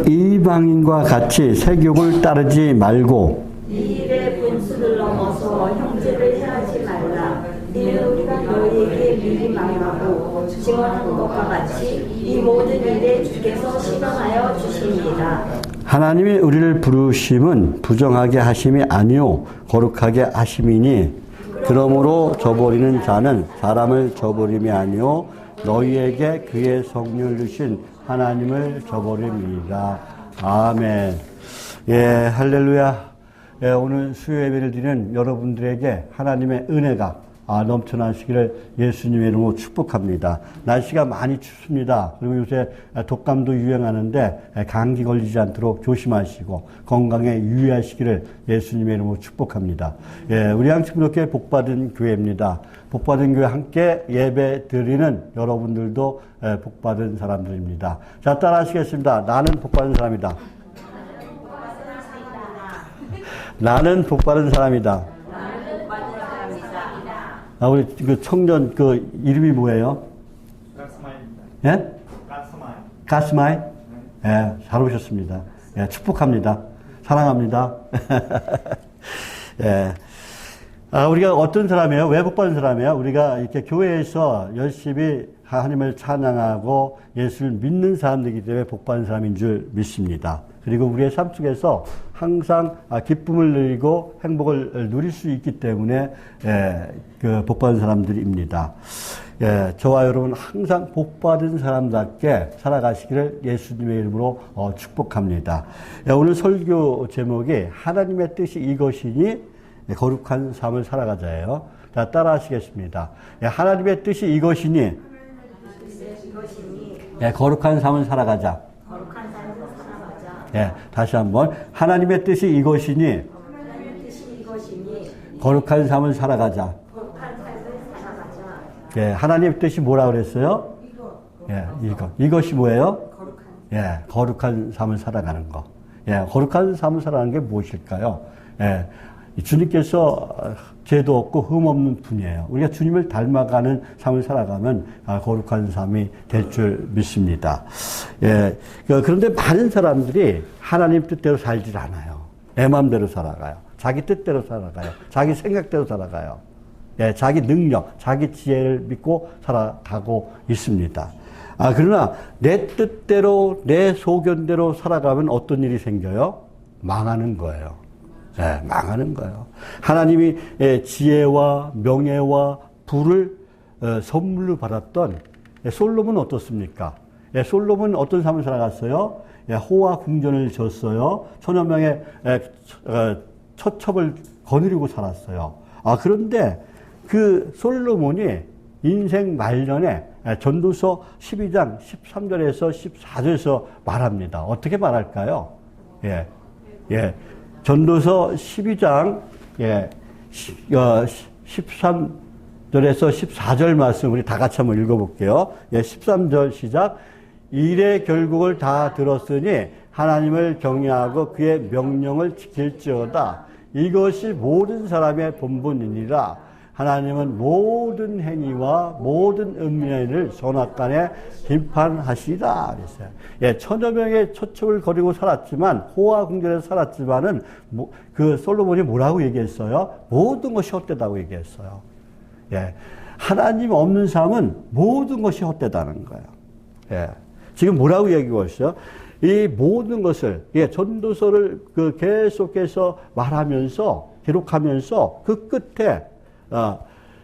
이방인과 같이 세욕을 따르지 말고 네 입의 분수를 넘어서 형제를 해하지 말라. 이는 우리가 너희에게 미리 말하고 증언한 것과 같이 이 모든 일에 주께서 실현하여 주십니다. 하나님이 우리를 부르심은 부정하게 하심이 아니요 거룩하게 하심이니 그러므로 저버리는 자는 사람을 저버림이 아니요 너희에게 그의 성령을 주신 하나님을 저버립니다. 아멘. 예, 할렐루야. 예, 오늘 수요 예배를 드리는 여러분들에게 하나님의 은혜가 넘쳐나시기를 예수님의 이름으로 축복합니다. 날씨가 많이 춥습니다. 그리고 요새 독감도 유행하는데 감기 걸리지 않도록 조심하시고 건강에 유의하시기를 예수님의 이름으로 축복합니다. 예, 우리 양측교회 복받은 교회입니다. 복받은 교회 함께 예배 드리는 여러분들도 복받은 사람들입니다. 자, 따라 하시겠습니다. 나는 복받은 사람이다. 나는 복받은 사람이다. 우리 그 청년 그 이름이 뭐예요? 가스마이입니다. 예? 가스마이. 가스마이? 예, 잘 오셨습니다. 예, 축복합니다. 사랑합니다. 예. 우리가 어떤 사람이에요? 왜 복받은 사람이에요? 우리가 이렇게 교회에서 열심히 하나님을 찬양하고 예수를 믿는 사람들이기 때문에 복받은 사람인 줄 믿습니다. 그리고 우리의 삶 속에서 항상 기쁨을 누리고 행복을 누릴 수 있기 때문에 그 복받은 사람들입니다. 예, 저와 여러분 항상 복받은 사람답게 살아가시기를 예수님의 이름으로 축복합니다. 예, 오늘 설교 제목이 하나님의 뜻이 이것이니 거룩한 삶을 살아가자예요. 자, 따라 하시겠습니다. 예, 하나님의 뜻이 이것이니 거룩한 삶을 살아가자. 예, 다시 한번 하나님의 뜻이 이것이니 거룩한 삶을 살아가자. 예, 하나님의 뜻이 뭐라 그랬어요? 예, 이것이 뭐예요? 예, 거룩한 삶을 살아가는 거. 예, 거룩한 삶을 살아가는 게 무엇일까요? 예, 주님께서 죄도 없고 흠 없는 분이에요. 우리가 주님을 닮아가는 삶을 살아가면 거룩한 삶이 될 줄 믿습니다. 예, 그런데 많은 사람들이 하나님 뜻대로 살질 않아요. 내 마음대로 살아가요. 자기 뜻대로 살아가요. 자기 생각대로 살아가요. 예, 자기 능력, 자기 지혜를 믿고 살아가고 있습니다. 그러나 내 뜻대로, 내 소견대로 살아가면 어떤 일이 생겨요? 망하는 거예요. 예, 망하는 거예요. 하나님이 지혜와 명예와 부를 선물로 받았던 솔로몬은 어떻습니까? 솔로몬은 어떤 삶을 살아갔어요? 호화 궁전을 졌어요. 천여 명의 처첩을 거느리고 살았어요. 그런데 그 솔로몬이 인생 말년에 전도서 12장 13절에서 14절에서 말합니다. 어떻게 말할까요? 예. 전도서 12장 13절에서 14절 말씀 우리 다 같이 한번 읽어볼게요. 13절 시작. 일의 결국을 다 들었으니 하나님을 경외하고 그의 명령을 지킬지어다. 이것이 모든 사람의 본분이니라. 하나님은 모든 행위와 모든 은밀을 선악간에 심판하시다 그랬어요. 예, 천여 명의 처첩을 거리고 살았지만 호화 궁전에서 살았지만은 그 솔로몬이 뭐라고 얘기했어요? 모든 것이 헛되다고 얘기했어요. 예, 하나님 없는 삶은 모든 것이 헛되다는 거예요. 예, 지금 뭐라고 얘기하고 있어요? 이 모든 것을 전도서를 계속해서 말하면서 기록하면서 그 끝에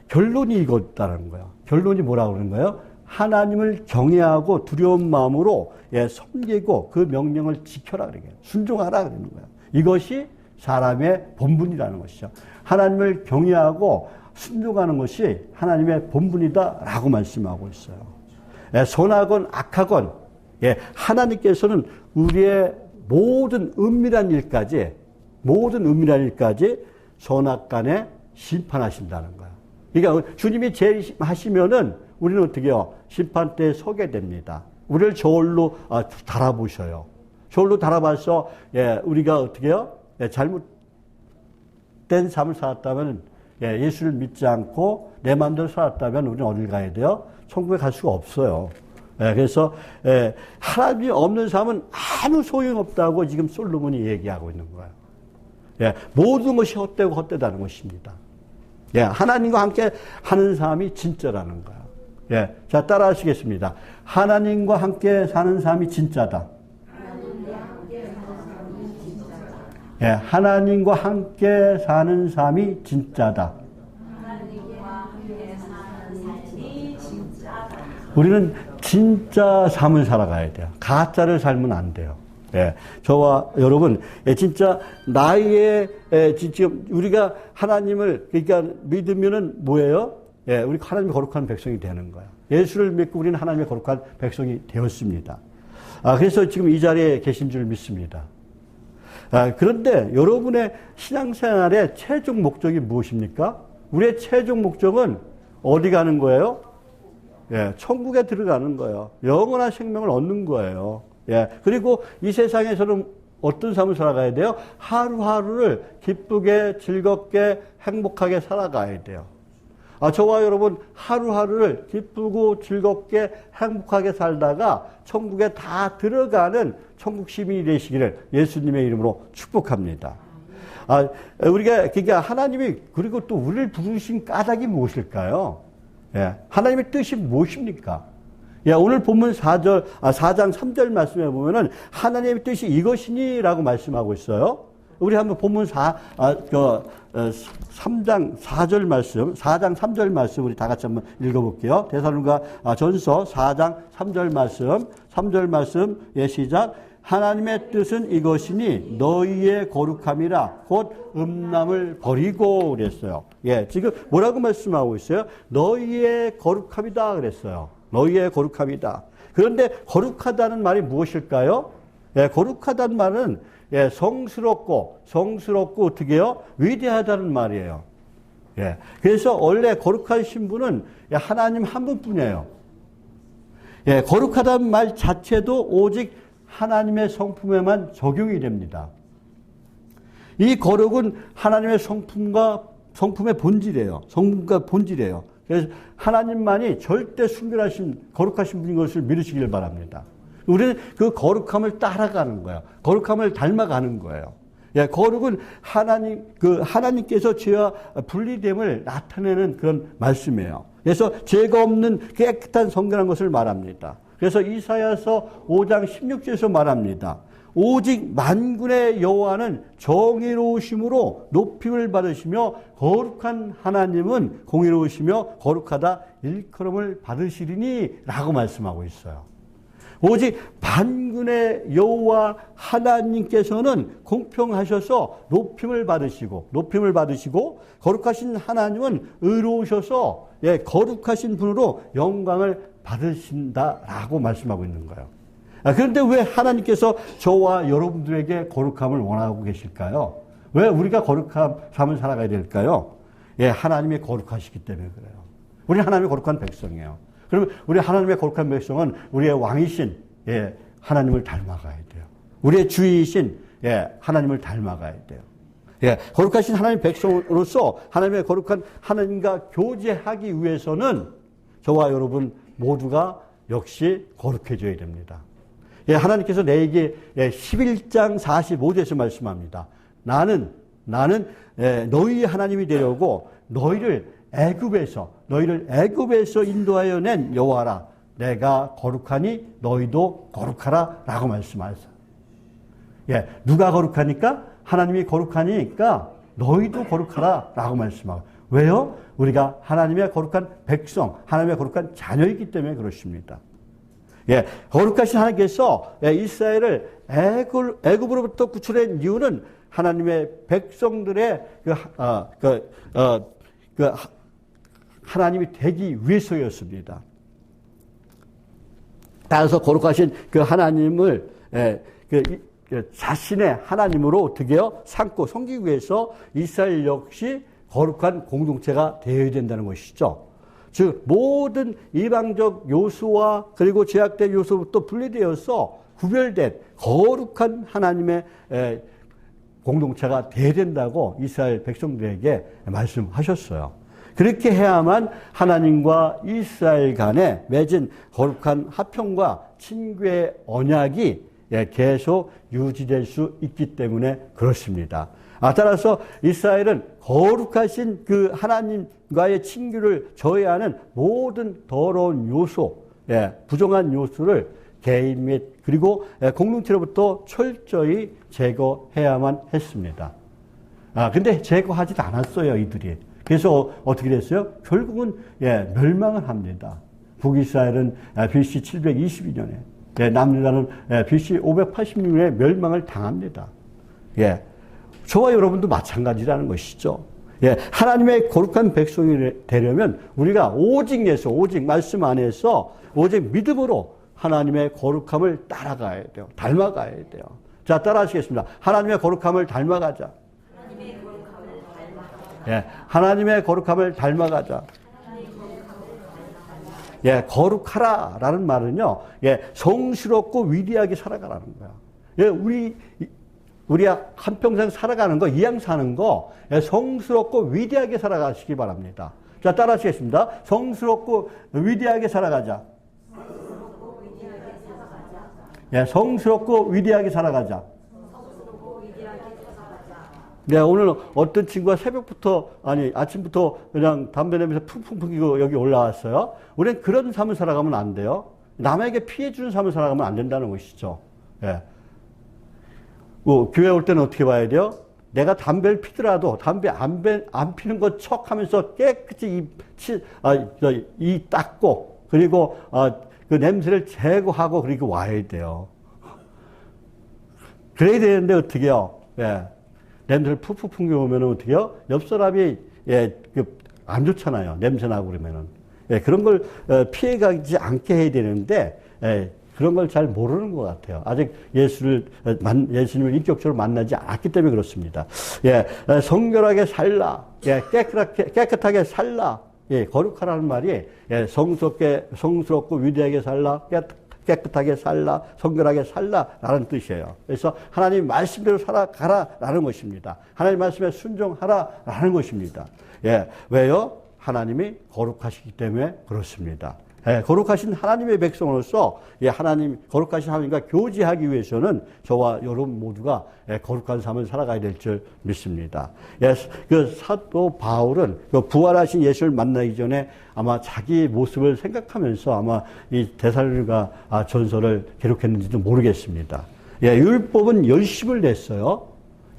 결론이 이거다라는 거예요. 결론이 뭐라고 그러는 거예요? 하나님을 경외하고 두려운 마음으로 섬기고 그 명령을 지켜라 그러는 거예요. 순종하라 그러는 거예요. 이것이 사람의 본분이라는 것이죠. 하나님을 경외하고 순종하는 것이 하나님의 본분이다라고 말씀하고 있어요. 선하건 악하건 하나님께서는 우리의 모든 은밀한 일까지 선악간에 심판하신다는 거야. 그러니까 주님이 재림하시면은 우리는 어떻게 해요? 심판대에 서게 됩니다. 우리를 저울로 달아보셔요. 저울로 달아봐서 우리가 어떻게 해요? 잘못된 삶을 살았다면 예수를 믿지 않고 내 마음대로 살았다면 우리는 어딜 가야 돼요? 천국에 갈 수가 없어요. 그래서 하나님이 없는 삶은 아무 소용없다고 지금 솔로몬이 얘기하고 있는 거예요. 모든 것이 헛되고 헛되다는 것입니다. 하나님과 함께 하는 삶이 진짜라는 거예요. 자, 따라 하시겠습니다. 하나님과 함께 사는 삶이 진짜다. 하나님과 함께 사는 삶이 진짜다. 우리는 진짜 삶을 살아가야 돼요. 가짜를 살면 안 돼요. 저와 여러분, 진짜 나의 지금 우리가 하나님을 그러니까 믿으면은 뭐예요? 우리 하나님의 거룩한 백성이 되는 거예요. 예수를 믿고 우리는 하나님의 거룩한 백성이 되었습니다. 그래서 지금 이 자리에 계신 줄 믿습니다. 그런데 여러분의 신앙생활의 최종 목적이 무엇입니까? 우리의 최종 목적은 어디 가는 거예요? 천국에 들어가는 거예요. 영원한 생명을 얻는 거예요. 그리고 이 세상에서는 어떤 삶을 살아가야 돼요? 하루하루를 기쁘게, 즐겁게, 행복하게 살아가야 돼요. 저와 여러분 하루하루를 기쁘고 즐겁게 행복하게 살다가 천국에 다 들어가는 천국 시민이 되시기를 예수님의 이름으로 축복합니다. 우리가 그러니까 하나님이 그리고 또 우리를 부르신 까닭이 무엇일까요? 하나님의 뜻이 무엇입니까? 오늘 본문 4장 3절 말씀에 보면은 하나님의 뜻이 이것이니라고 말씀하고 있어요. 우리 한번 본문 3장 4절 말씀, 4장 3절 말씀 우리 다 같이 한번 읽어볼게요. 데살로니가 전서 4장 3절 말씀, 3절 말씀, 시작. 하나님의 뜻은 이것이니 너희의 거룩함이라 곧 음란을 버리고 그랬어요. 지금 뭐라고 말씀하고 있어요? 너희의 거룩함이다 그랬어요. 너희의 거룩함이다. 그런데 거룩하다는 말이 무엇일까요? 거룩하다는 말은 성스럽고 어떻게 해요? 위대하다는 말이에요. 그래서 원래 거룩하신 분은 하나님 한 분뿐이에요. 거룩하다는 말 자체도 오직 하나님의 성품에만 적용이 됩니다. 이 거룩은 하나님의 성품의 본질이에요. 성품과 본질이에요. 그래서 하나님만이 절대 순결하신 거룩하신 분인 것을 믿으시길 바랍니다. 우리는 그 거룩함을 따라가는 거예요. 거룩함을 닮아가는 거예요. 거룩은 하나님께서 죄와 분리됨을 나타내는 그런 말씀이에요. 그래서 죄가 없는 깨끗한 성결한 것을 말합니다. 그래서 이사야서 5장 16절에서 말합니다. 오직 만군의 여호와는 정의로우심으로 높임을 받으시며 거룩한 하나님은 공의로우시며 거룩하다 일컬음을 받으시리니 라고 말씀하고 있어요. 오직 만군의 여호와 하나님께서는 공평하셔서 높임을 받으시고 거룩하신 하나님은 의로우셔서 거룩하신 분으로 영광을 받으신다라고 말씀하고 있는 거예요. 그런데 왜 하나님께서 저와 여러분들에게 거룩함을 원하고 계실까요? 왜 우리가 거룩한 삶을 살아가야 될까요? 하나님이 거룩하시기 때문에 그래요. 우리는 하나님의 거룩한 백성이에요. 그러면 우리 하나님의 거룩한 백성은 우리의 왕이신 하나님을 닮아가야 돼요. 우리의 주이신 하나님을 닮아가야 돼요. 거룩하신 하나님 백성으로서 하나님의 거룩한 하나님과 교제하기 위해서는 저와 여러분 모두가 역시 거룩해져야 됩니다. 하나님께서 내게 11장 45절에서 말씀합니다. 나는 너희의 하나님이 되려고 너희를 애굽에서 인도하여 낸 여호와라. 내가 거룩하니 너희도 거룩하라 라고 말씀하셨어요. 누가 거룩하니까? 하나님이 거룩하니까 너희도 거룩하라 라고 말씀하고. 왜요? 우리가 하나님의 거룩한 백성, 하나님의 거룩한 자녀이기 때문에 그렇습니다. 거룩하신 하나님께서 이스라엘을 애굽으로부터 구출한 이유는 하나님의 백성들의 하나님이 되기 위해서였습니다. 따라서 거룩하신 그 하나님을 자신의 하나님으로 어떻게 해요? 삼고 섬기기 위해서 이스라엘 역시 거룩한 공동체가 되어야 된다는 것이죠. 즉 모든 이방적 요소와 그리고 제약된 요소부터 분리되어서 구별된 거룩한 하나님의 공동체가 되어야 된다고 이스라엘 백성들에게 말씀하셨어요. 그렇게 해야만 하나님과 이스라엘 간에 맺은 거룩한 화평과 친교의 언약이 계속 유지될 수 있기 때문에 그렇습니다. 따라서 이스라엘은 거룩하신 그 하나님과의 친교를 저해하는 모든 더러운 요소, 부정한 요소를 개인 및 그리고 공동체로부터 철저히 제거해야만 했습니다. 근데 제거하지도 않았어요, 이들이. 그래서 어떻게 됐어요? 결국은 멸망을 합니다. 북이스라엘은 BC 722년에, 남유다는 BC 586년에 멸망을 당합니다. 저와 여러분도 마찬가지라는 것이죠. 하나님의 거룩한 백성이 되려면 우리가 오직 예수, 오직 말씀 안에서 오직 믿음으로 하나님의 거룩함을 따라가야 돼요. 닮아가야 돼요. 자, 따라하시겠습니다. 하나님의 거룩함을 닮아가자. 하나님의 거룩함을 닮아가자. 거룩하라라는 말은요, 성스럽고 위대하게 살아가라는 거야. 우리 한평생 살아가는 거, 이양 사는 거, 성스럽고 위대하게 살아가시기 바랍니다. 자, 따라하시겠습니다. 성스럽고 위대하게 살아가자. 성스럽고 위대하게 살아가자. 오늘 어떤 친구가 새벽부터, 아침부터 그냥 담배 내면서 풍풍 풍기고 여기 올라왔어요. 우리는 그런 삶을 살아가면 안 돼요. 남에게 피해주는 삶을 살아가면 안 된다는 것이죠. 교회 올 때는 어떻게 봐야 돼요? 내가 담배를 피더라도 담배 안 피는 것 척 하면서 깨끗이 이 닦고, 그리고, 그 냄새를 제거하고, 그리고 와야 돼요. 그래야 되는데, 어떻게 해요? 냄새를 푹푹 풍겨오면 어떻게 해요? 옆 사람이, 안 좋잖아요. 냄새나고 그러면은. 그런 걸 피해가지 않게 해야 되는데, 그런 걸 잘 모르는 것 같아요. 아직 예수님을 인격적으로 만나지 않았기 때문에 그렇습니다. 성결하게 살라. 깨끗하게 살라. 거룩하라는 말이, 성스럽고 위대하게 살라. 깨끗하게 살라. 성결하게 살라라는 뜻이에요. 그래서 하나님 말씀대로 살아가라라는 것입니다. 하나님 말씀에 순종하라라는 것입니다. 왜요? 하나님이 거룩하시기 때문에 그렇습니다. 거룩하신 하나님의 백성으로서 거룩하신 하나님과 교제하기 위해서는 저와 여러분 모두가 거룩한 삶을 살아가야 될 줄 믿습니다. 그 사도 바울은 부활하신 예수를 만나기 전에 아마 자기 모습을 생각하면서 아마 이 데살로니가 전서를 기록했는지도 모르겠습니다. 율법은 열심을 냈어요.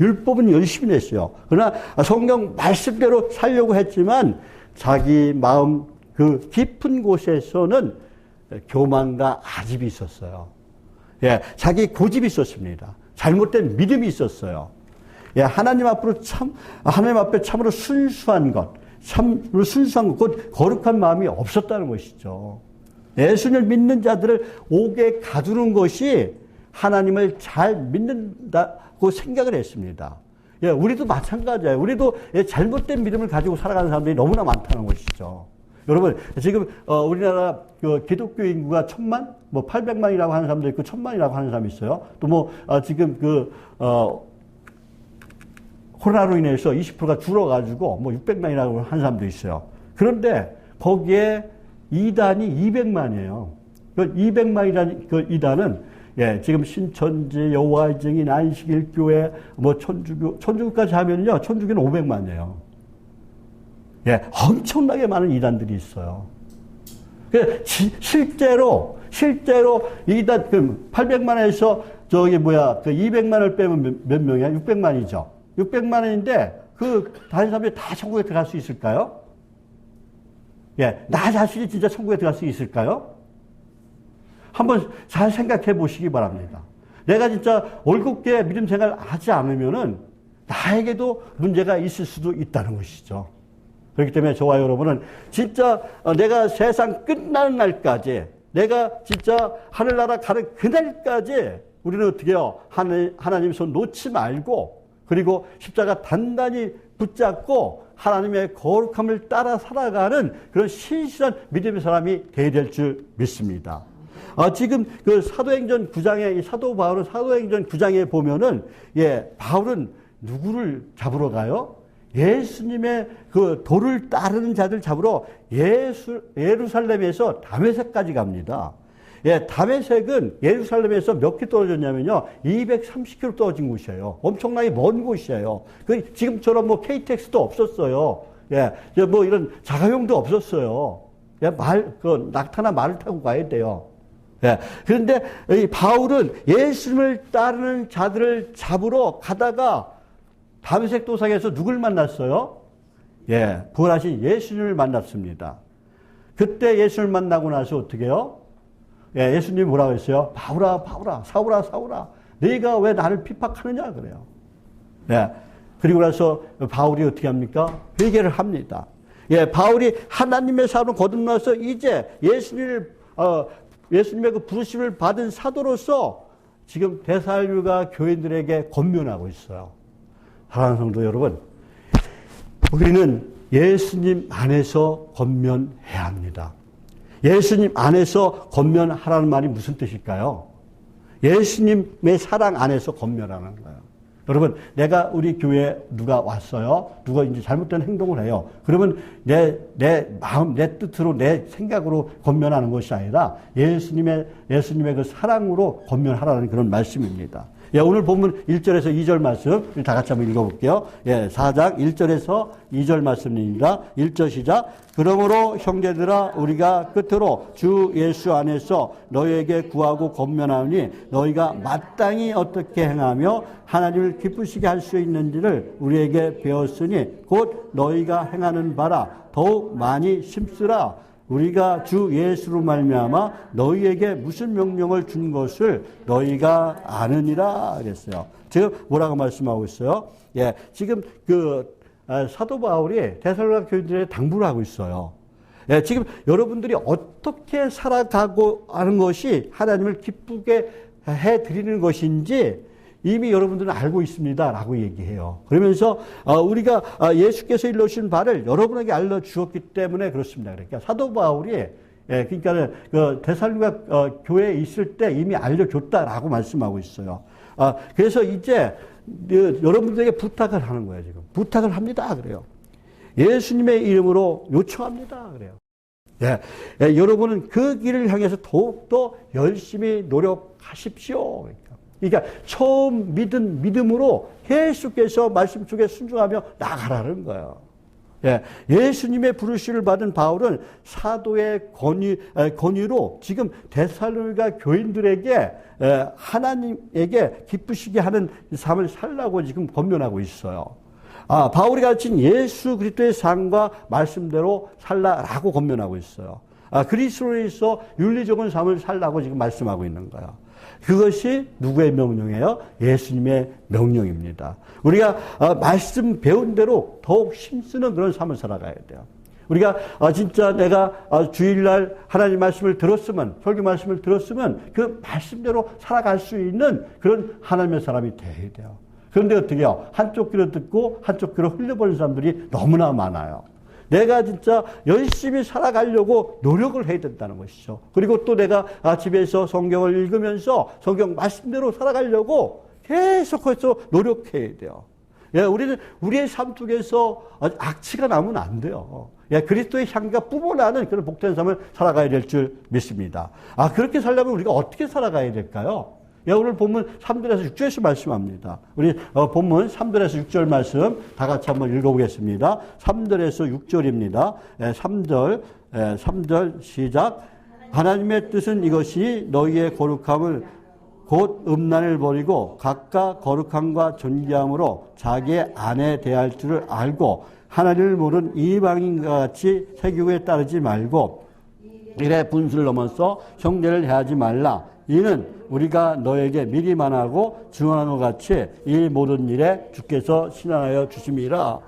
율법은 열심히 냈어요. 그러나 성경 말씀대로 살려고 했지만 자기 마음 그 깊은 곳에서는 교만과 아집이 있었어요. 자기 고집이 있었습니다. 잘못된 믿음이 있었어요. 하나님 앞에 참으로 순수한 것, 곧 거룩한 마음이 없었다는 것이죠. 예수를 믿는 자들을 옥에 가두는 것이 하나님을 잘 믿는다고 생각을 했습니다. 우리도 마찬가지예요. 우리도 잘못된 믿음을 가지고 살아가는 사람들이 너무나 많다는 것이죠. 여러분, 지금, 우리나라 기독교 인구가 1000만? 800만이라고 하는 사람도 있고, 1000만이라고 하는 사람이 있어요. 또 지금 코로나로 인해서 20%가 줄어가지고, 600만이라고 하는 사람도 있어요. 그런데, 거기에 이단이 200만이에요. 그 200만이라는 그 이단은, 지금 신천지, 여호와의 증인, 안식일교회, 천주교까지 하면요, 천주교는 500만이에요. 엄청나게 많은 이단들이 있어요. 실제로 이단 800만에서 그 200만을 빼면 몇 명이야? 600만이죠. 600만인데 다른 사람들이 다 천국에 들어갈 수 있을까요? 나 자신이 진짜 천국에 들어갈 수 있을까요? 한번 잘 생각해 보시기 바랍니다. 내가 진짜 올곧게 믿음 생활을 하지 않으면은 나에게도 문제가 있을 수도 있다는 것이죠. 그렇기 때문에 저와 여러분은 진짜 내가 세상 끝나는 날까지, 내가 진짜 하늘나라 가는 그날까지 우리는 어떻게 해요? 하나님 손 놓지 말고, 그리고 십자가 단단히 붙잡고 하나님의 거룩함을 따라 살아가는 그런 신실한 믿음의 사람이 되어야 될 줄 믿습니다. 지금 그 사도행전 9장에, 사도 바울은 사도행전 9장에 보면은, 바울은 누구를 잡으러 가요? 예수님의 그 도를 따르는 자들 잡으러 예루살렘에서 다메섹까지 갑니다. 예, 다메섹은 예루살렘에서 몇 킬로 떨어졌냐면요, 230km 떨어진 곳이에요. 엄청나게 먼 곳이에요. 그 지금처럼 뭐 KTX도 없었어요. 예, 뭐 이런 자가용도 없었어요. 예, 낙타나 말을 타고 가야 돼요. 예, 그런데 이 바울은 예수님을 따르는 자들을 잡으러 가다가 다메섹 도상에서 누굴 만났어요? 예, 부활하신 예수님을 만났습니다. 그때 예수님을 만나고 나서 어떻게 해요? 예, 예수님이 뭐라고 했어요? 바울아, 바울아, 사울아, 사울아, 네가 왜 나를 핍박하느냐 그래요. 예, 그리고 나서 바울이 어떻게 합니까? 회개를 합니다. 예, 바울이 하나님의 사람을 거듭나서 이제 예수님의 그 부르심을 받은 사도로서 지금 데살로니가 교인들에게 권면하고 있어요. 사랑하는 성도 여러분, 우리는 예수님 안에서 권면해야 합니다. 예수님 안에서 권면하라는 말이 무슨 뜻일까요? 예수님의 사랑 안에서 권면하는 거예요. 여러분, 내가 우리 교회에 누가 왔어요? 누가 이제 잘못된 행동을 해요. 그러면 내 마음, 내 뜻으로, 내 생각으로 권면하는 것이 아니라 예수님의 그 사랑으로 권면하라는 그런 말씀입니다. 예, 오늘 본문 1절에서 2절 말씀 다 같이 한번 읽어볼게요. 예, 4장 1절에서 2절 말씀입니다. 1절 시작. 그러므로 형제들아 우리가 끝으로 주 예수 안에서 너희에게 구하고 권면하오니 너희가 마땅히 어떻게 행하며 하나님을 기쁘시게 할 수 있는지를 우리에게 배웠으니 곧 너희가 행하는 바라 더욱 많이 심쓰라. 우리가 주 예수로 말미암아 너희에게 무슨 명령을 준 것을 너희가 아느니라 그랬어요. 지금 뭐라고 말씀하고 있어요? 예, 지금 사도 바울이 데살로니가 교인들에게 당부를 하고 있어요. 예, 지금 여러분들이 어떻게 살아가고 하는 것이 하나님을 기쁘게 해 드리는 것인지 이미 여러분들은 알고 있습니다. 라고 얘기해요. 그러면서 우리가 예수께서 일러주신 바를 여러분에게 알려주었기 때문에 그렇습니다. 그러니까 사도 바울이 그러니까 그 데살로니가 교회에 있을 때 이미 알려줬다라고 말씀하고 있어요. 그래서 이제 여러분들에게 부탁을 하는 거예요. 지금 부탁을 합니다. 그래요. 예수님의 이름으로 요청합니다. 그래요. 예, 여러분은 그 길을 향해서 더욱더 열심히 노력하십시오. 그러니까 처음 믿은 믿음으로 예수께서 말씀 속에 순종하며 나가라는 거예요. 예, 예수님의 부르심을 받은 바울은 사도의 권위로 지금 데살로니가 교인들에게 하나님에게 기쁘시게 하는 삶을 살라고 지금 권면하고 있어요. 바울이 가르친 예수 그리스도의 삶과 말씀대로 살라라고 권면하고 있어요. 그리스도에서 윤리적인 삶을 살라고 지금 말씀하고 있는 거예요. 그것이 누구의 명령이에요? 예수님의 명령입니다. 우리가 말씀 배운 대로 더욱 힘쓰는 그런 삶을 살아가야 돼요. 우리가 진짜 내가 주일날 하나님 말씀을 들었으면, 설교 말씀을 들었으면 그 말씀대로 살아갈 수 있는 그런 하나님의 사람이 돼야 돼요. 그런데 어떻게 해요? 한쪽 귀로 듣고 한쪽 귀로 흘려버리는 사람들이 너무나 많아요. 내가 진짜 열심히 살아가려고 노력을 해야 된다는 것이죠. 그리고 또 내가 집에서 성경을 읽으면서 성경 말씀대로 살아가려고 계속해서 노력해야 돼요. 예, 우리는 우리의 삶 속에서 악취가 나면 안 돼요. 예, 그리스도의 향기가 뿜어나는 그런 복된 삶을 살아가야 될 줄 믿습니다. 그렇게 살려면 우리가 어떻게 살아가야 될까요? 예, 오늘 본문 3절에서 6절에서 말씀합니다. 우리 본문 3절에서 6절 말씀 다 같이 한번 읽어보겠습니다. 3절에서 6절입니다. 3절 시작. 하나님의 뜻은 이것이 너희의 거룩함을 곧 음란을 버리고 각각 거룩함과 존귀함으로 자기의 아내 대할 줄을 알고 하나님을 모르는 이방인과 같이 세교에 따르지 말고 일의 분수를 넘어서 형제를 해하지 말라. 이는 우리가 너에게 미리 말하고 증언한 것 같이 이 모든 일에 주께서 신원하여 주심이라.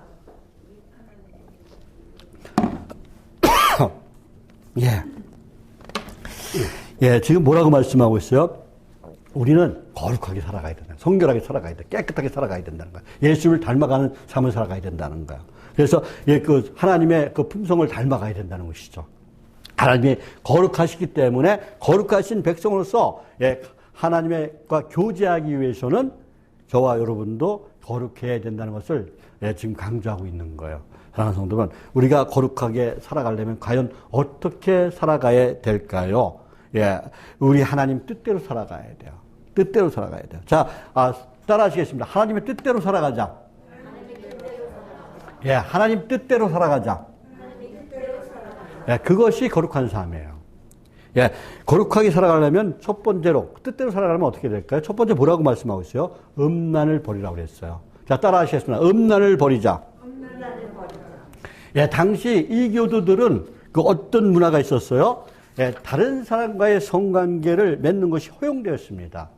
예, 지금 뭐라고 말씀하고 있어요? 우리는 거룩하게 살아가야 된다. 성결하게 살아가야 된다. 깨끗하게 살아가야 된다는 거야. 예수를 닮아가는 삶을 살아가야 된다는 거야. 그래서 그 하나님의 그 품성을 닮아가야 된다는 것이죠. 하나님이 거룩하시기 때문에 거룩하신 백성으로서 하나님과 교제하기 위해서는 저와 여러분도 거룩해야 된다는 것을 지금 강조하고 있는 거예요. 사랑하는 성도분, 우리가 거룩하게 살아가려면 과연 어떻게 살아가야 될까요? 우리 하나님 뜻대로 살아가야 돼요. 뜻대로 살아가야 돼요. 자, 따라 하시겠습니다. 하나님의 뜻대로 살아가자. 하나님 뜻대로 살아가자. 그것이 거룩한 삶이에요. 거룩하게 살아가려면 첫 번째로, 뜻대로 살아가려면 어떻게 될까요? 첫 번째 뭐라고 말씀하고 있어요? 음란을 버리라고 그랬어요. 자, 따라 하시겠습니다. 음란을 버리자. 당시 이교도들은 그 어떤 문화가 있었어요? 다른 사람과의 성관계를 맺는 것이 허용되었습니다.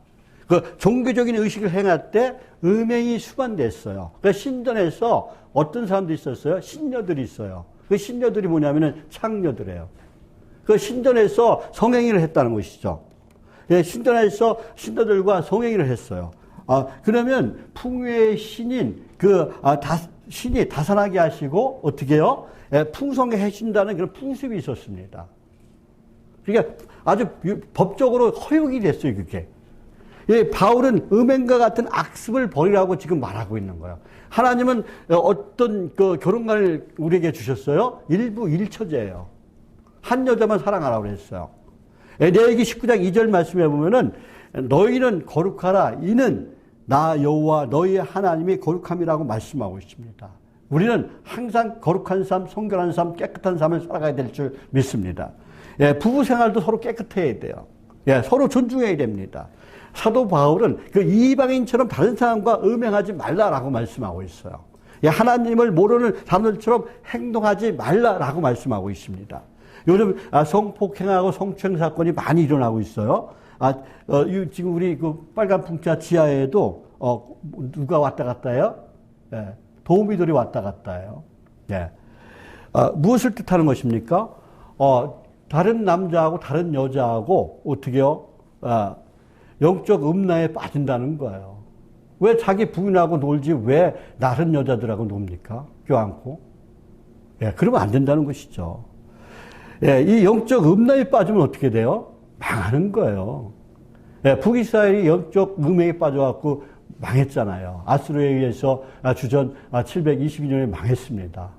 그 종교적인 의식을 행할 때 음행이 수반됐어요. 그러니까 신전에서 어떤 사람들이 있었어요? 신녀들이 있어요. 그 신녀들이 뭐냐면은 창녀들이에요. 그 신전에서 성행위를 했다는 것이죠. 신전에서 신녀들과 성행위를 했어요. 그러면 풍요의 신인 신이 다산하게 하시고 어떻게 해요? 풍성하게 해준다는 그런 풍습이 있었습니다. 그러니까 아주 법적으로 허용이 됐어요, 그게. 바울은 음행과 같은 악습을 버리라고 지금 말하고 있는 거예요. 하나님은 어떤 그 결혼관을 우리에게 주셨어요? 일부 일처제예요. 한 여자만 사랑하라고 그랬어요. 레위기 19장 2절 말씀해 보면은 너희는 거룩하라. 이는 나 여호와 너희 하나님이 거룩함이라고 말씀하고 있습니다. 우리는 항상 거룩한 삶, 성결한 삶, 깨끗한 삶을 살아가야 될 줄 믿습니다. 부부 생활도 서로 깨끗해야 돼요. 서로 존중해야 됩니다. 사도 바울은 그 이방인처럼 다른 사람과 음행하지 말라라고 말씀하고 있어요. 하나님을 모르는 사람들처럼 행동하지 말라라고 말씀하고 있습니다. 요즘 성폭행하고 성추행 사건이 많이 일어나고 있어요. 지금 우리 그 빨간 풍차 지하에도 누가 왔다 갔다 해요? 도우미들이 왔다 갔다 해요. 무엇을 뜻하는 것입니까? 다른 남자하고 다른 여자하고 어떻게 해요? 영적 음란에 빠진다는 거예요. 왜 자기 부인하고 놀지 왜 다른 여자들하고 놉니까? 껴안고. 그러면 안 된다는 것이죠. 이 영적 음란에 빠지면 어떻게 돼요? 망하는 거예요. 북이스라엘이 영적 음행에 빠져갖고 망했잖아요. 아수르에 의해서 주전 722년에 망했습니다.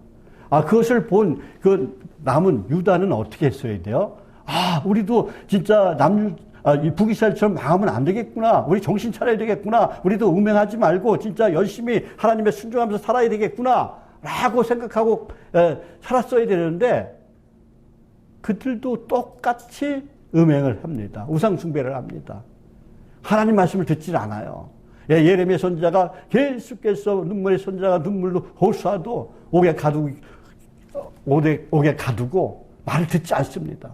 그것을 본 그 남은 유다는 어떻게 했어야 돼요? 우리도 진짜 북이스라엘처럼 망하면 안 되겠구나. 우리 정신 차려야 되겠구나. 우리도 음행하지 말고 진짜 열심히 하나님의 순종하면서 살아야 되겠구나. 라고 생각하고 살았어야 되는데 그들도 똑같이 음행을 합니다. 우상숭배를 합니다. 하나님 말씀을 듣질 않아요. 예레미야 선지자가 계속해서 눈물의 선지자가 눈물로 호소하도 옥에 가두고 말을 듣지 않습니다.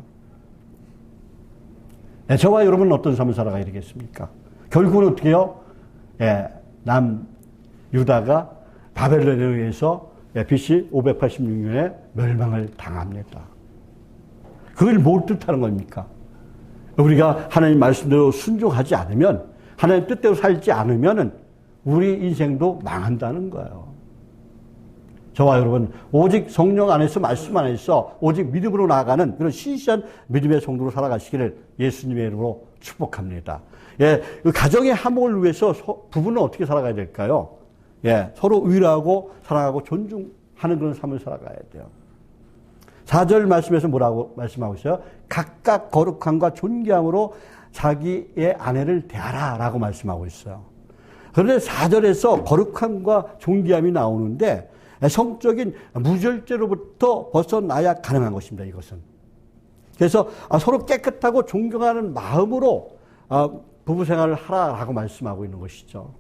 저와 여러분은 어떤 삶을 살아가야 되겠습니까? 결국은 어떻게 해요? 유다가 바벨론에 의해서 BC 586년에 멸망을 당합니다. 그걸 뭘 뜻하는 겁니까? 우리가 하나님 말씀대로 순종하지 않으면, 하나님 뜻대로 살지 않으면 우리 인생도 망한다는 거예요. 저와 여러분, 오직 성령 안에서, 말씀 안에서 오직 믿음으로 나아가는 그런 신실한 믿음의 성도로 살아가시기를 예수님의 이름으로 축복합니다. 그 가정의 화목을 위해서 부부는 어떻게 살아가야 될까요? 서로 위로하고 사랑하고 존중하는 그런 삶을 살아가야 돼요. 4절 말씀에서 뭐라고 말씀하고 있어요? 각각 거룩함과 존귀함으로 자기의 아내를 대하라 라고 말씀하고 있어요. 그런데 4절에서 거룩함과 존귀함이 나오는데 성적인 무절제로부터 벗어나야 가능한 것입니다. 이것은. 그래서 서로 깨끗하고 존경하는 마음으로 부부 생활을 하라라고 말씀하고 있는 것이죠.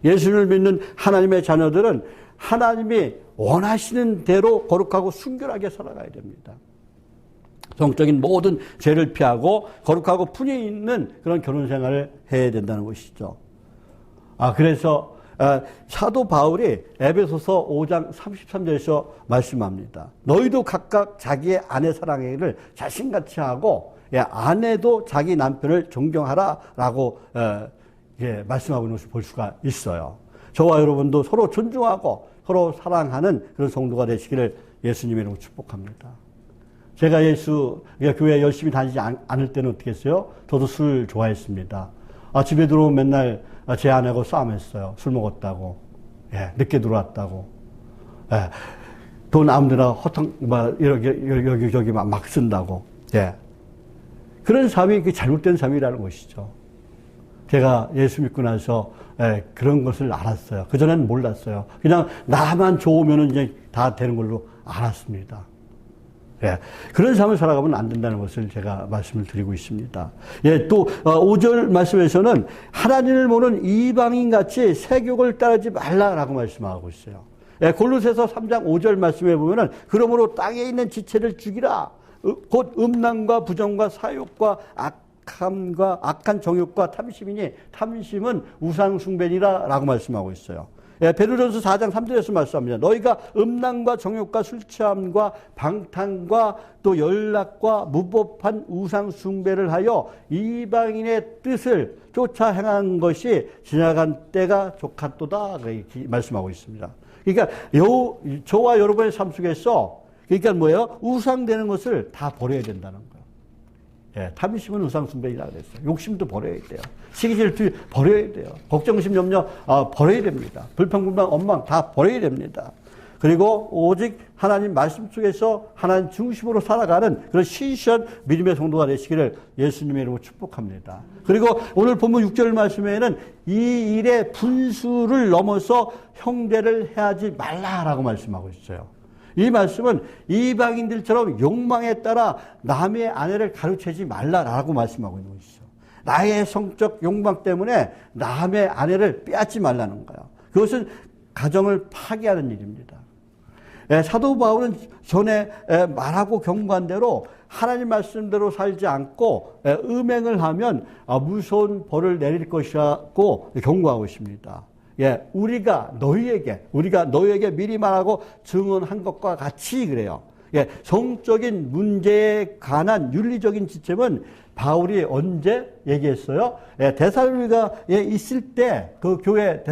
예수를 믿는 하나님의 자녀들은 하나님이 원하시는 대로 거룩하고 순결하게 살아가야 됩니다. 성적인 모든 죄를 피하고 거룩하고 품위 있는 그런 결혼 생활을 해야 된다는 것이죠. 그래서 사도 바울이 에베소서 5장 33절에서 말씀합니다. 너희도 각각 자기의 아내 사랑하기를 자신같이 하고 아내도 자기 남편을 존경하라라고 말씀하고 있는 것을 볼 수가 있어요. 저와 여러분도 서로 존중하고 서로 사랑하는 그런 성도가 되시기를 예수님의 이름으로 축복합니다. 제가 교회 열심히 다니지 않을 때는 어떻게 했어요? 저도 술 좋아했습니다. 집에 들어오면 맨날 제 아내하고 싸움했어요. 술 먹었다고. 예, 늦게 들어왔다고. 예, 돈 아무데나 여기저기 막 쓴다고. 예. 그런 삶이 잘못된 삶이라는 것이죠. 제가 예수 믿고 나서 그런 것을 알았어요. 그전에는 몰랐어요. 그냥 나만 좋으면 이제 다 되는 걸로 알았습니다. 예, 그런 삶을 살아가면 안 된다는 것을 제가 말씀을 드리고 있습니다. 예, 또 5절 말씀에서는 하나님을 모르는 이방인같이 세욕을 따르지 말라라고 말씀하고 있어요. 예, 골로새서 3장 5절 말씀에 보면은 그러므로 땅에 있는 지체를 죽이라. 곧 음란과 부정과 사욕과 악한 정욕과 탐심이니 탐심은 우상 숭배니라 라고 말씀하고 있어요. 예, 베드로전서 4장 3절에서 말씀합니다. 너희가 음란과 정욕과 술 취함과 방탕과 또 연락과 무법한 우상 숭배를 하여 이방인의 뜻을 쫓아 행한 것이 지나간 때가 족하도다 말씀하고 있습니다. 그러니까 저와 여러분의 삶 속에서 그러니까 뭐예요? 우상되는 것을 다 버려야 된다는 거예요. 예, 탐심은 우상숭배이라 그랬어요. 욕심도 버려야 돼요. 시기질투 버려야 돼요. 걱정심 염려 버려야 됩니다. 불평불만 원망 다 버려야 됩니다. 그리고 오직 하나님 말씀 속에서 하나님 중심으로 살아가는 그런 신실한 믿음의 성도가 되시기를 예수님의 이름으로 축복합니다. 그리고 오늘 본문 6절 말씀에는 이 일의 분수를 넘어서 형제를 해하지 말라라고 말씀하고 있어요. 이 말씀은 이방인들처럼 욕망에 따라 남의 아내를 가로채지 말라라고 말씀하고 있는 것이죠. 나의 성적 욕망 때문에 남의 아내를 빼앗지 말라는 거예요. 그것은 가정을 파괴하는 일입니다. 사도 바울은 전에 말하고 경고한 대로 하나님 말씀대로 살지 않고 음행을 하면 무서운 벌을 내릴 것이라고 경고하고 있습니다. 예, 우리가 너희에게 미리 말하고 증언한 것과 같이 그래요. 예, 성적인 문제에 관한 윤리적인 지침은 바울이 언제 얘기했어요? 예, 데살로니가에 있을 때, 그 교회,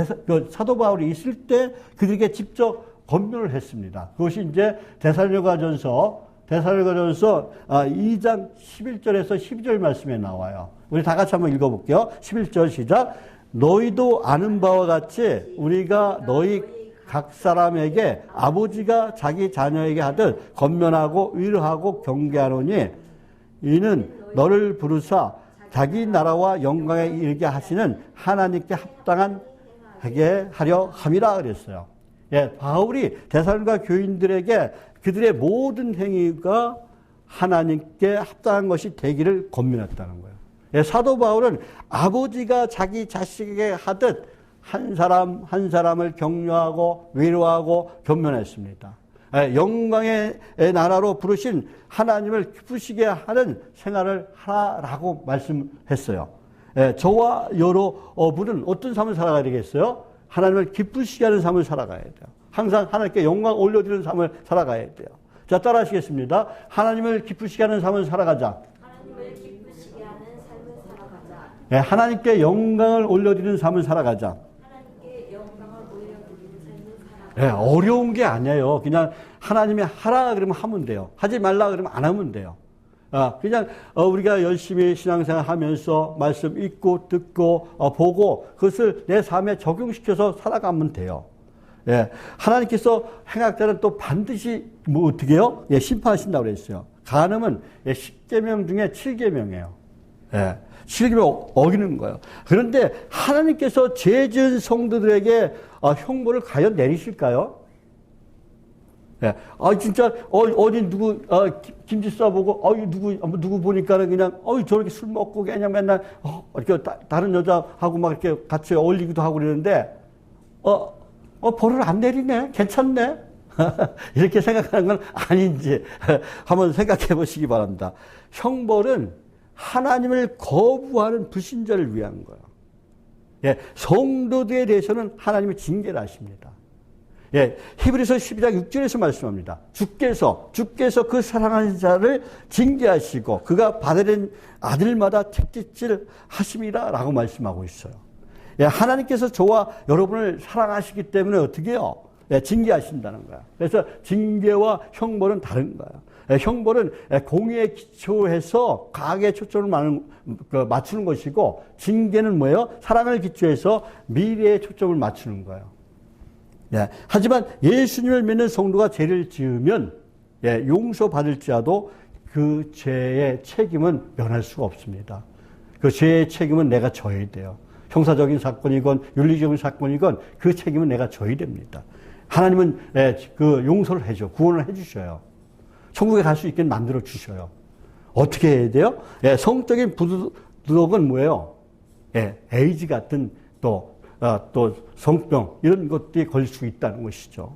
사도 바울이 있을 때 그들에게 직접 권면을 했습니다. 그것이 이제 데살로니가전서 2장 11절에서 12절 말씀에 나와요. 우리 다 같이 한번 읽어볼게요. 11절 시작. 너희도 아는 바와 같이 우리가 너희 각 사람에게 아버지가 자기 자녀에게 하듯 권면하고 위로하고 경계하노니 이는 너를 부르사 자기 나라와 영광에 이르게 하시는 하나님께 합당하게 하려 함이라 그랬어요. 예, 바울이 데살로니가 교인들에게 그들의 모든 행위가 하나님께 합당한 것이 되기를 권면했다는 거예요. 예, 사도 바울은 아버지가 자기 자식에게 하듯 한 사람 한 사람을 격려하고 위로하고 견면했습니다. 예, 영광의 나라로 부르신 하나님을 기쁘시게 하는 생활을 하라고 말씀했어요. 예, 저와 여러분은 어떤 삶을 살아가야 되겠어요? 하나님을 기쁘시게 하는 삶을 살아가야 돼요. 항상 하나님께 영광 올려드리는 삶을 살아가야 돼요. 자, 따라 하시겠습니다. 하나님을 기쁘시게 하는 삶을 살아가자. 네, 하나님께 영광을 올려드리는 삶을 살아가자. 네, 어려운 게 아니에요. 그냥 하나님이 하라 그러면 하면 돼요. 하지 말라 그러면 안 하면 돼요. 그냥 우리가 열심히 신앙생활 하면서 말씀 읽고 듣고 보고 그것을 내 삶에 적용시켜서 살아가면 돼요. 예, 하나님께서 행악자는 또 반드시 뭐 어떻게 해요? 예, 심판하신다고 그랬어요. 간음은 10계명 중에 7계명이에요. 예. 7계명 어기는 거예요. 그런데 하나님께서 죄 지은 성도들에게 형벌을 과연 내리실까요? 예. 진짜, 어디 누구, 김치 싸보고, 누구 보니까는 그냥, 저렇게 술 먹고 그냥 맨날, 이렇게 다른 여자하고 막 이렇게 같이 어울리기도 하고 그러는데, 벌을 안 내리네? 괜찮네? 이렇게 생각하는 건 아닌지 한번 생각해 보시기 바랍니다. 형벌은 하나님을 거부하는 불신자를 위한 거예요. 예, 성도들에 대해서는 하나님이 징계를 하십니다. 예, 히브리서 12장 6절에서 말씀합니다. 주께서 그 사랑하는 자를 징계하시고 그가 받으는 아들마다 채찍질 하심이라 라고 말씀하고 있어요. 예, 하나님께서 저와 여러분을 사랑하시기 때문에 어떻게 해요? 예, 징계하신다는 거야. 그래서 징계와 형벌은 다른 거야. 형벌은 공의에 기초해서 과학에 초점을 맞추는 것이고, 징계는 뭐예요? 사랑을 기초해서 미래에 초점을 맞추는 거예요. 예. 하지만 예수님을 믿는 성도가 죄를 지으면 용서받을지라도 그 죄의 책임은 면할 수가 없습니다. 그 죄의 책임은 내가 져야 돼요. 형사적인 사건이건 윤리적인 사건이건 그 책임은 내가 져야 됩니다. 하나님은 그 용서를 해줘, 구원을 해주셔요. 천국에 갈 수 있게 만들어 주셔요. 어떻게 해야 돼요? 성적인 부도덕은 뭐예요? 에이즈 같은 또 성병 이런 것들이 걸릴 수 있다는 것이죠.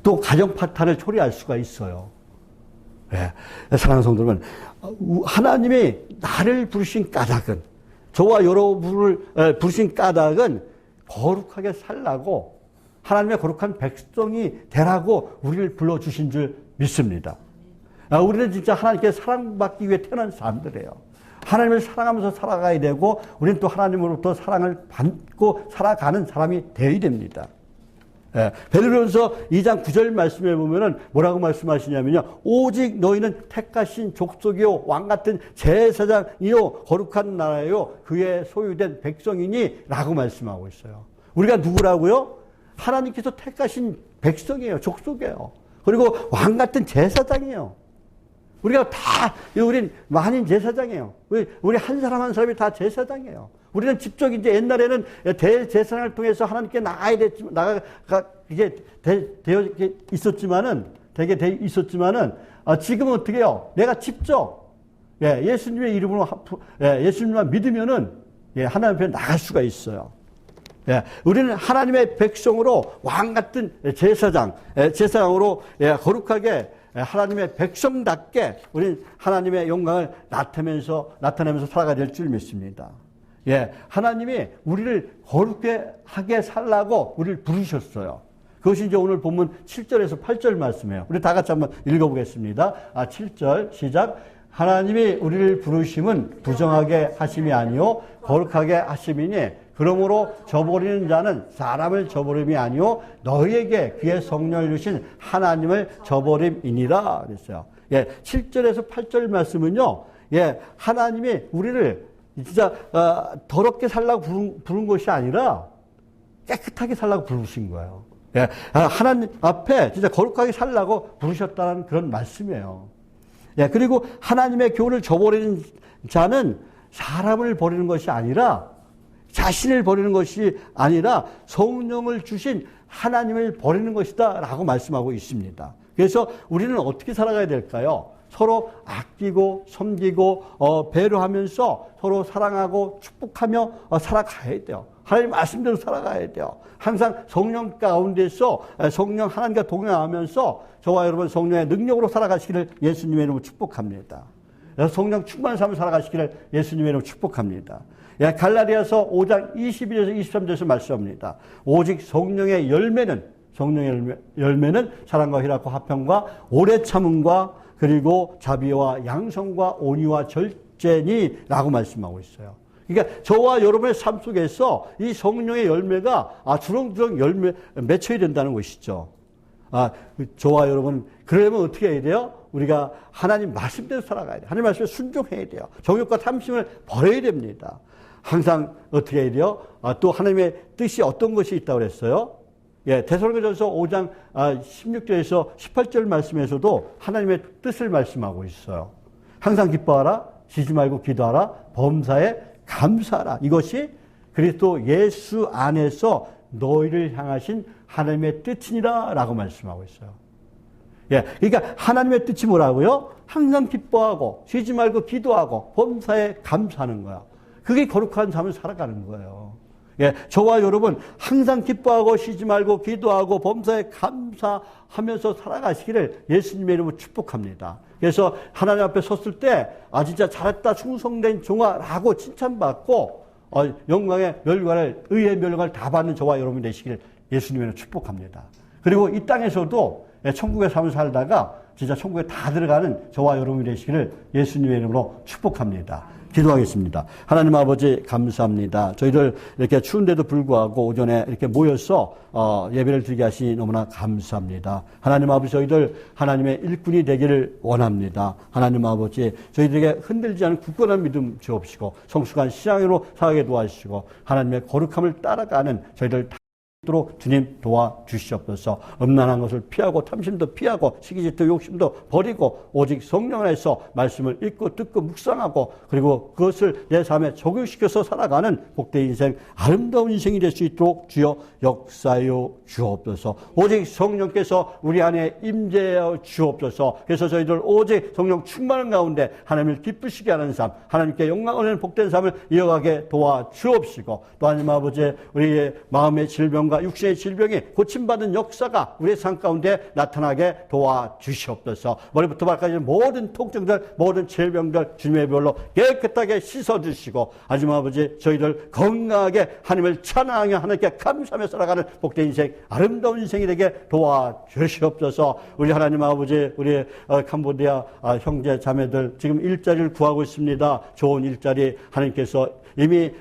또 가정 파탄을 초래할 수가 있어요. 사랑하는 성도들은 하나님이 나를 부르신 까닭은, 저와 여러분을 부르신 까닭은 거룩하게 살라고, 하나님의 거룩한 백성이 되라고 우리를 불러주신 줄 믿습니다. 우리는 진짜 하나님께 사랑받기 위해 태어난 사람들이에요. 하나님을 사랑하면서 살아가야 되고, 우리는 또 하나님으로부터 사랑을 받고 살아가는 사람이 되어야 됩니다. 베드로전서 2장 9절 말씀에 보면은 뭐라고 말씀하시냐면요. 오직 너희는 택하신 족속이요 왕같은 제사장이요 거룩한 나라요 그의 소유된 백성이니 라고 말씀하고 있어요. 우리가 누구라고요? 하나님께서 택하신 백성이에요. 족속이에요. 그리고 왕같은 제사장이에요. 우리가 다, 우린 만인 제사장이에요. 우리 한 사람 한 사람이 다 제사장이에요. 우리는 직접 이제 옛날에는 대제사장을 통해서 하나님께 나가야 됐지만, 이게 되어 있었지만은, 되게 돼 있었지만은, 지금은 어떻게 해요? 내가 직접, 예수님의 이름으로, 예수님만 믿으면은, 하나님 앞에 나갈 수가 있어요. 우리는 하나님의 백성으로 왕 같은 제사장으로 거룩하게 하나님의 백성답게 우리는 하나님의 영광을 나타내면서 살아가야 될 줄 믿습니다. 하나님이 우리를 거룩하게 살라고 우리를 부르셨어요. 그것이 이제 오늘 본문 7절에서 8절 말씀이에요. 우리 다 같이 한번 읽어보겠습니다. 7절 시작. 하나님이 우리를 부르심은 부정하게 하심이 아니요 거룩하게 하심이니 그러므로 저버리는 자는 사람을 저버림이 아니요 너희에게 그의 성령을 주신 하나님을 저버림이니라 그랬어요. 7절에서 8절 말씀은요. 하나님이 우리를 진짜 더럽게 살라고 부른 것이 아니라 깨끗하게 살라고 부르신 거예요. 하나님 앞에 진짜 거룩하게 살라고 부르셨다는 그런 말씀이에요. 그리고 하나님의 교훈을 저버리는 자는 사람을 버리는 것이 아니라 자신을 버리는 것이 아니라 성령을 주신 하나님을 버리는 것이다 라고 말씀하고 있습니다. 그래서 우리는 어떻게 살아가야 될까요? 서로 아끼고 섬기고 배려하면서 서로 사랑하고 축복하며 살아가야 돼요. 하나님 말씀대로 살아가야 돼요. 항상 성령 가운데서 성령 하나님과 동행하면서 저와 여러분 성령의 능력으로 살아가시기를 예수님의 이름으로 축복합니다. 성령 충만한 삶을 살아가시기를 예수님의 이름으로 축복합니다. 갈라디아서 5장 22절에서 23절에서 말씀합니다. 오직 성령의 열매는 사랑과 희락과 화평과 오래 참음과 그리고 자비와 양성과 온유와 절제니 라고 말씀하고 있어요. 그러니까 저와 여러분의 삶 속에서 이 성령의 열매가 주렁주렁 맺혀야 된다는 것이죠. 저와 여러분 그러려면 어떻게 해야 돼요? 우리가 하나님 말씀대로 살아가야 돼요. 하나님 말씀에 순종해야 돼요. 정욕과 탐심을 버려야 됩니다. 항상 어떻게 해야 돼요? 또 하나님의 뜻이 어떤 것이 있다고 그랬어요? 데살로니가전서 5장 16절에서 18절 말씀에서도 하나님의 뜻을 말씀하고 있어요. 항상 기뻐하라, 쉬지 말고 기도하라, 범사에 감사하라. 이것이 그리스도 예수 안에서 너희를 향하신 하나님의 뜻이니라 라고 말씀하고 있어요. 그러니까 하나님의 뜻이 뭐라고요? 항상 기뻐하고 쉬지 말고 기도하고 범사에 감사하는 거야. 그게 거룩한 삶을 살아가는 거예요. 저와 여러분 항상 기뻐하고 쉬지 말고 기도하고 범사에 감사하면서 살아가시기를 예수님의 이름으로 축복합니다. 그래서 하나님 앞에 섰을 때 진짜 잘했다 충성된 종아라고 칭찬받고 영광의 멸관을 의의 멸관을 다 받는 저와 여러분이 되시기를 예수님의 이름으로 축복합니다. 그리고 이 땅에서도 천국의 삶을 살다가 진짜 천국에 다 들어가는 저와 여러분이 되시기를 예수님의 이름으로 축복합니다. 기도하겠습니다. 하나님 아버지 감사합니다. 저희들 이렇게 추운데도 불구하고 오전에 이렇게 모여서 예배를 드리게 하시니 너무나 감사합니다. 하나님 아버지 저희들 하나님의 일꾼이 되기를 원합니다. 하나님 아버지 저희들에게 흔들리지 않은 굳건한 믿음 주옵시고 성숙한 신앙으로 살아가게 도와주시고 하나님의 거룩함을 따라가는 저희들 도록 주님 도와주시옵소서. 음란한 것을 피하고 탐심도 피하고 시기질투 욕심도 버리고 오직 성령 안에서 말씀을 읽고 듣고 묵상하고 그리고 그것을 내 삶에 적용시켜서 살아가는 복된 인생, 아름다운 인생이 될 수 있도록 주여 역사하여 주옵소서. 오직 성령께서 우리 안에 임재하여 주옵소서. 그래서 저희들 오직 성령 충만한 가운데 하나님을 기쁘시게 하는 삶, 하나님께 영광을 내는 복된 삶을 이어가게 도와주옵시고 또 하나님 아버지 우리의 마음의 질병과 육신의 질병이 고침받은 역사가 우리의 삶 가운데 나타나게 도와주시옵소서. 머리부터 발까지 모든 통증들, 모든 질병들 주님의 별로 깨끗하게 씻어주시고 하나님 아버지 저희들 건강하게 하나님을 찬양하며 하나님께 감사하며 살아가는 복된 인생, 아름다운 인생이 되게 도와주시옵소서. 우리 하나님 아버지 우리 캄보디아 형제 자매들 지금 일자리를 구하고 있습니다. 좋은 일자리 하나님께서 이미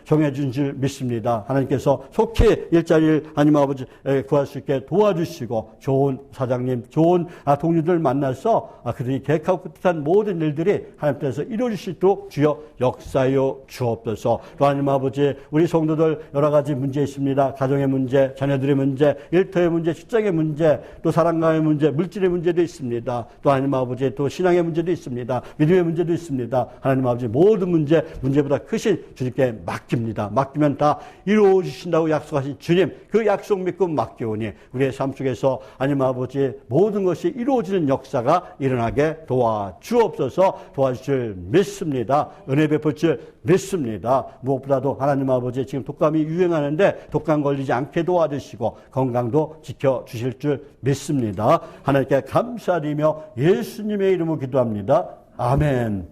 정해준 줄 믿습니다. 하나님께서 속히 일자리를 하나님 아버지 구할 수 있게 도와주시고 좋은 사장님, 좋은 동료들 만나서 그들이 계획하고 뜻한 모든 일들이 하나님께서 이루어질 수 있도록 주여 역사하여 주옵소서. 또 하나님 아버지 우리 성도들 여러 가지 문제 있습니다. 가정의 문제, 자녀들의 문제, 일터의 문제, 직장의 문제, 또 사랑과의 문제, 물질의 문제도 있습니다. 또 하나님 아버지 또 신앙의 문제도 있습니다. 믿음의 문제도 있습니다. 하나님 아버지 모든 문제보다 크신 주님께 맡깁니다. 맡기면 다 이루어주신다고 약속하신 주님, 그 약속 믿고 맡겨오니 우리의 삶 속에서 하나님 아버지 모든 것이 이루어지는 역사가 일어나게 도와주옵소서. 도와줄 줄 믿습니다. 은혜 베풀 줄 믿습니다. 무엇보다도 하나님 아버지 지금 독감이 유행하는데 독감 걸리지 않게 도와주시고 건강도 지켜주실 줄 믿습니다. 하나님께 감사드리며 예수님의 이름으로 기도합니다. 아멘.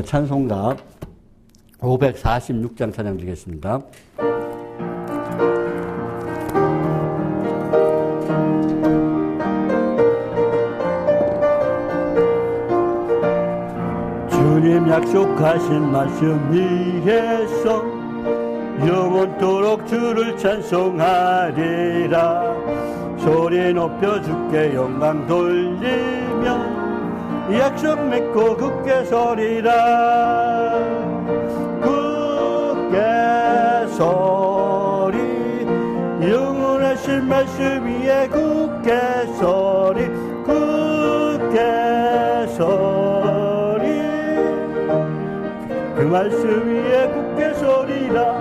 찬송가 546장 찬양 드리겠습니다. 주님 약속하신 말씀 위에서 영원토록 주를 찬송하리라. 소리 높여 주께 영광 돌리며 약속 맺고 굳게 서리라. 굳게 서리 영원하신 말씀 위에 굳게 서리. 굳게 서리 그 말씀 위에 굳게 서리라.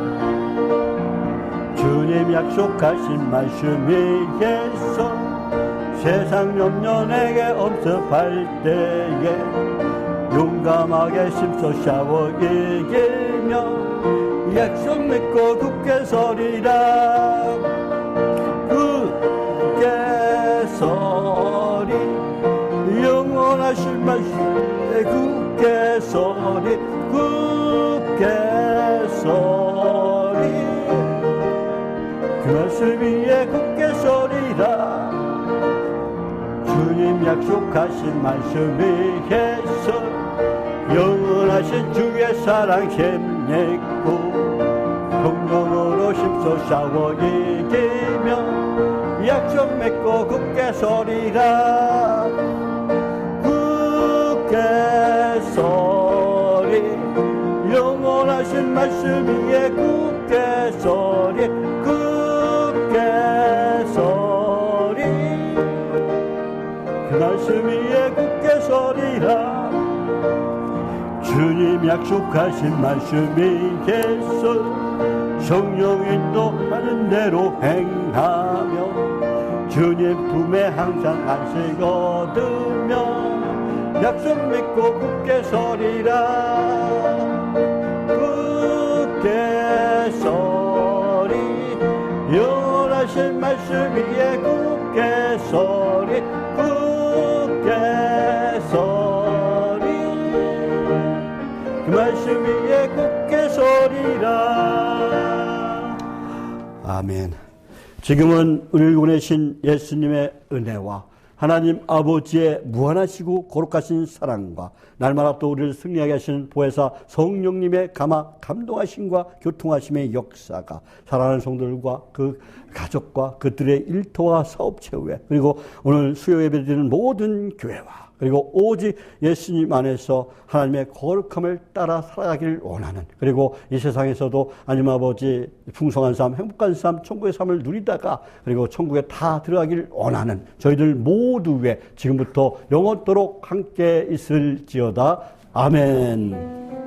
주님 약속하신 말씀 위에서 세상 염려 내게 엄습할 때에 용감하게 심소 샤워 이기며 약속 맺고 굳게 서리라. 굳게 서리 영원하신 말씀에 굳게 서리. 굳게 서리 그 말씀 위에 굳게 서리라. 주님 약속하신 말씀 위에서 영원하신 주의 사랑 힘내고 성령으로 심소 샤워 이기며 약속 맺고 굳게 서리라. 굳게 서리 영원하신 말씀 위에 굳게 서리. 굳게 서리 그 말씀 위에 굳게 서리라. 주님 약속하신 말씀 위에서 성령 인도하는 대로 행하며 주님 품에 항상 안식 얻으며 약속 믿고 굳게 서리라. 굳게 서리 영원하신 말씀 위에 굳게 서리. 굳게 서리 그 말씀 위에 굳게 서리라. 아멘. 지금은 우리를 보내신 예수님의 은혜와 하나님 아버지의 무한하시고 거룩하신 사랑과 날마다 또 우리를 승리하게 하시는 보혜사 성령님의 감동하심과 교통하심의 역사가 사랑하는 성도들과 그 가족과 그들의 일터와 사업 체후에 그리고 오늘 수요 예배드리는 모든 교회와 그리고 오직 예수님 안에서 하나님의 거룩함을 따라 살아가기를 원하는 그리고 이 세상에서도 하나님 아버지 풍성한 삶, 행복한 삶, 천국의 삶을 누리다가 그리고 천국에 다 들어가기를 원하는 저희들 모두 위에 지금부터 영원토록 함께 있을지어다. 아멘.